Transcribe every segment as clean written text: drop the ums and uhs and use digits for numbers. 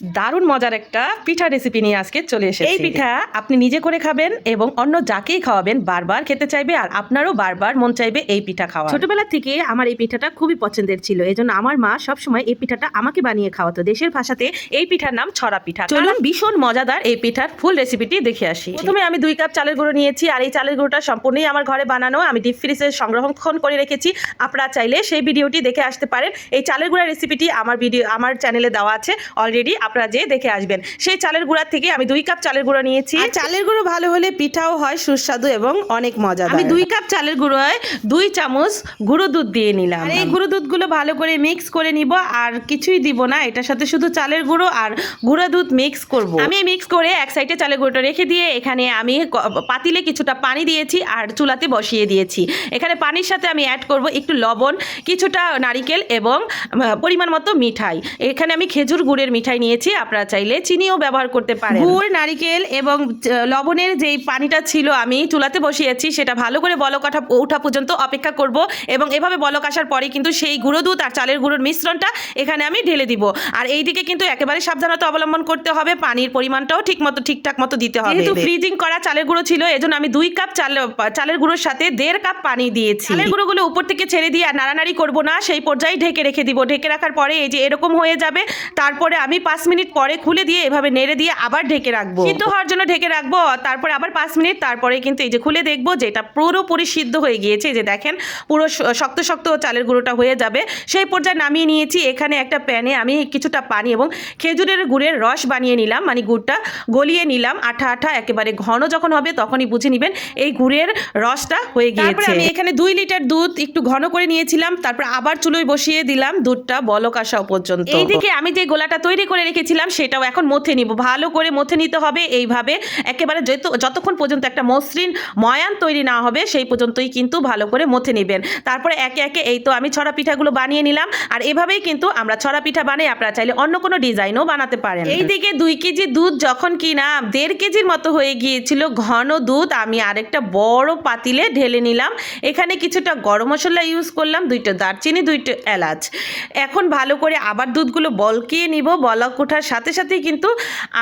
দারুণ মজার একটা পিঠা রেসিপি নিয়ে আজকে চলে এসেছি। এই পিঠা আপনি নিজে করে খাবেন এবং অন্য যাকেই খাওয়াবেন বারবার খেতে চাইবে, আর আপনারও বারবার মন চাইবে এই পিঠা খাওয়া। ছোটবেলা থেকে আমার এই পিঠাটা খুবই পছন্দের ছিল, এজন্য আমার মা সবসময় এই পিঠাটা আমাকে বানিয়ে খাওয়াতো। দেশের ভাষাতে এই পিঠার নাম ছড়া পিঠা। চলুন ভীষণ মজাদার এই পিঠার ফুল রেসিপিটি দেখে আসি। প্রথমে আমি 2 কাপ চালের গুঁড়ো নিয়েছি, আর এই চালের গুঁড়োটা সম্পূর্ণই আমার ঘরে বানানো, আমি ডিপ ফ্রিজে সংরক্ষণ করে রেখেছি। আপনারা চাইলে সেই ভিডিওটি দেখে আসতে পারেন। এই চালের গুঁড়া রেসিপিটি আমার চ্যানেলে দেওয়া আছে অলরেডি, আপনারা যে দেখে আসবেন। সেই চালের গুঁড়ার থেকে আমি 2 কাপ চালের গুঁড়ো নিয়েছি। চালের গুঁড়ো ভালো হলে পিঠাও হয় সুস্বাদু এবং অনেক মজাদার। আমি 2 কাপ চালের গুঁড়োয় 2 চামচ গুঁড়ো দুধ দিয়ে নিলাম। আর এই গুঁড়ো দুধগুলো ভালো করে মিক্স করে নিব, আর কিছুই দিব না, এটার সাথে শুধু চালের গুঁড়ো আর গুঁড়ো দুধ মিক্স করব। আমি মিক্স করে এক সাইডে চালের গুঁড়োটা রেখে দিয়ে এখানে আমি পাতিলে কিছুটা পানি দিয়েছি আর চুলাতে বসিয়ে দিয়েছি। এখানে পানির সাথে আমি অ্যাড করব একটু লবণ, কিছুটা নারিকেল এবং পরিমাণ মতো মিঠাই। এখানে আমি খেজুর গুড়ের মিঠাই নিয়েছি, আপনারা চাইলে চিনিও ব্যবহার করতে পারেন। গুড়, নারিকেল এবং লবণের যেই পানিটা ছিল আমি চুলাতে বসিয়েছি, সেটা ভালো করে বলক ওঠা পর্যন্ত অপেক্ষা করব, এবং এভাবে বলক আসার পরে কিন্তু সেই গুঁড়ো দুধ আর চালের গুঁড়োর মিশ্রণটা এখানে আমি ঢেলে দিব। আর এই দিকে কিন্তু একেবারে সাবধানতা অবলম্বন করতে হবে, পানির পরিমাণটাও ঠিকঠাক মতো দিতে হবে। যেহেতু ফ্রিজিং করা চালের গুঁড়ো ছিল, এজন্য আমি 2 কাপ চালের গুঁড়োর সাথে 1.5 কাপ পানি দিয়েছি। চালের গুঁড়োগুলো উপর থেকে ছেড়ে দিয়ে আর নাড়ানাড়ি করব না, সেই পর্যায়ে ঢেকে রেখে দিব। ঢেকে রাখার পরে এই যে এরকম হয়ে যাবে, তারপরে আমি 5 মিনিট পরে খুলে দিয়ে এভাবে নেড়ে দিয়ে আবার ঢেকে রাখবো। সিদ্ধ হওয়ার জন্য ঢেকে রাখবো, তারপরে আবার 5 মিনিট, তারপরে কিন্তু এই যে খুলে দেখবো যে এটা পুরোপুরি সিদ্ধ হয়ে গিয়েছে। যে দেখেন পুরো শক্ত শক্ত চালের গুঁড়োটা হয়ে যাবে, সেই পর্যায়ে নামিয়ে নিয়েছি। এখানে একটা প্যানে আমি কিছুটা পানি এবং খেজুরের গুড়ের রস বানিয়ে নিলাম, মানে গুড়টা গলিয়ে নিলাম আঠা আঠা, একেবারে ঘন যখন হবে তখনই বুঝে নেবেন এই গুড়ের রসটা হয়ে গিয়েছে। আমি এখানে 2 লিটার দুধ একটু ঘন করে নিয়েছিলাম, তারপর আবার চুলোয় বসিয়ে দিলাম দুধটা বলক আসা পর্যন্ত। এইদিকে আমি যে গোলাটা তৈরি করে রেখেছিলাম সেটাও এখন মথে নিব, ভালো করে মথে নিতে হবে এইভাবে, একেবারে যতক্ষণ পর্যন্ত একটা মসৃণ ময়ান তৈরি না হবে সেই পর্যন্তই কিন্তু ভালো করে মথে নেবেন। তারপরে একে একে এই তো আমি ছড়া পিঠাগুলো বানিয়ে নিলাম, আর এভাবেই কিন্তু আমরা ছড়া পিঠা বানাই, আপনারা চাইলে অন্য কোনো ডিজাইনও বানাতে পারেন। এইদিকে 2 কেজি দুধ যখন কিনা 1.5 কেজির মতো হয়ে গিয়েছিল ঘন দুধ, আমি আরেকটা বড় পাতিলে ঢেলে নিলাম। এখানে কিছুটা গরম মশলা ইউজ করলাম, 2টা দারচিনি, 2টা এলাচ। এখন ভালো করে আবার দুধগুলো বলকিয়ে নিব। বলক ওঠার সাথে সাথেই কিন্তু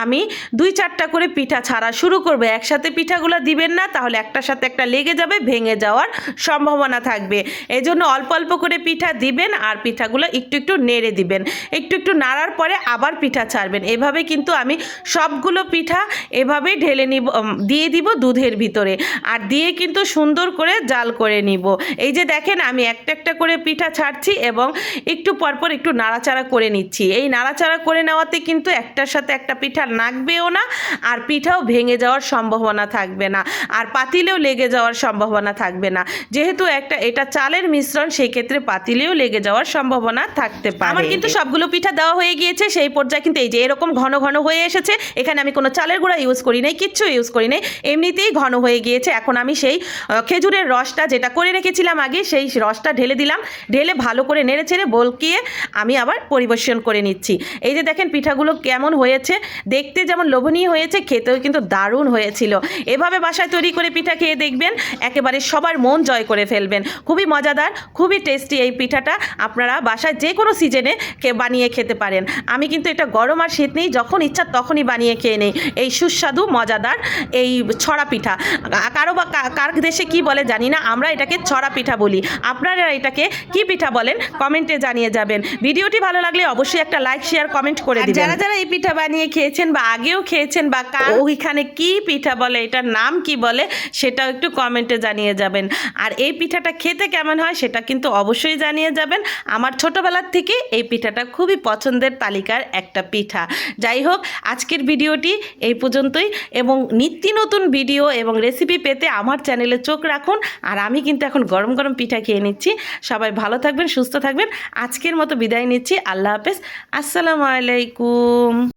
আমি 2-4টা করে পিঠা ছাড়া শুরু করব। একসাথে পিঠাগুলো দিবেন না, তাহলে একটার সাথে একটা লেগে যাবে, ভেঙে যাওয়ার সম্ভাবনা থাকবে। এজন্য অল্প অল্প করে পিঠা দিবেন, আর পিঠাগুলো একটু একটু নেড়ে দিবেন। একটু নাড়ার পরে আবার পিঠা ছাড়বেন। এভাবে কিন্তু আমি সবগুলো পিঠা এভাবেই ঢেলে নিব, দিয়ে দিব দুধের ভিতরে, আর দিয়ে কিন্তু সুন্দর করে জাল করে নিব। এই যে দেখেন আমি একটা করে পিঠা ছাড়ছি এবং একটু পরপর একটু নাড়াচাড়া করে নিচ্ছি। এই নাড়াচাড়া করে নেওয়াতে কিন্তু একটার সাথে একটা পিঠা লাগবেও না, আর পিঠাও ভেঙে যাওয়ার সম্ভাবনা থাকবে না, আর পাতিলেও লেগে যাওয়ার সম্ভাবনা থাকবে না। যেহেতু এটা চালের মিশ্রণ, সেই ক্ষেত্রে পাতিলেও লেগে যাওয়ার সম্ভাবনা থাকতে পারে। আমার কিন্তু সবগুলো পিঠা দেওয়া হয়ে গিয়েছে, সেই পর্যায়ে কিন্তু এই যে এরকম ঘন ঘন হয়ে এসেছে। এখানে আমি কোনো চালের গুঁড়া ইউজ করি নাই, কিচ্ছু ইউজ করি নাই, এমনিতেই ঘন হয়ে গিয়েছে। এখন আমি সেই খেজুরের রসটা যেটা করে রেখেছিলাম আগে, সেই রসটা ঢেলে দিলাম। ঢেলে ভালো করে নেড়ে ছেড়ে বলকিয়ে আমি আবার পরিবেশন করে নিচ্ছি। এই যে দেখেন পিঠাগুলো কেমন হয়েছে, দেখতে যেমন লোভনীয় হয়েছে, খেতেও কিন্তু দারুণ হয়েছিল। এভাবে বাসায় তৈরি করে পিঠা খেয়ে দেখবেন, একেবারে সবার মন জয় করে ফেলবেন। খুবই মজাদার, খুবই টেস্টি এই পিঠাটা। আপনারা বাসায় যে কোনো সিজনে বানিয়ে খেতে পারেন। আমি কিন্তু এটা গরম আর শীত নেই, যখন ইচ্ছা তখনই বানিয়ে খেয়ে নেই এই সুস্বাদু মজাদার এই ছড়া পিঠা। কার দেশে কি বলে জানি না, আমরা এটাকে ছড়া পিঠা বলি। আপনারা এটাকে কি পিঠা বলেন কমেন্টে জানিয়ে যাবেন। ভিডিওটি ভালো লাগলে অবশ্যই একটা লাইক, শেয়ার, কমেন্ট করে দিবেন। যারা এই পিঠা বানিয়ে খেয়েছেন বা আগেও খেয়েছেন, বা ওইখানে কি পিঠা বলে, এটার নাম কি বলে, সেটাও একটু কমেন্টে জানিয়ে যাবেন। আর এই পিঠাটা খেতে কেমন হয় সেটা কিন্তু অবশ্যই জানিয়ে যাবেন। আমার ছোটবেলার থেকে এই পিঠাটা খুবই পছন্দের তালিকার একটা পিঠা। যাই হোক, আজকের ভিডিওটি এই পর্যন্তই, এবং নিত্য নতুন ভিডিও এবং রেসিপি পেতে আমার চ্যানেলে চোখ রাখুন। আর আমি কিন্তু এখন গরম গরম পিঠা খেয়ে নিচ্ছি। সবাই ভালো থাকবেন, সুস্থ থাকবেন। আজকের মতো বিদায় নিচ্ছি। আল্লাহ হাফেজ, আসসালামু আলাইকুম।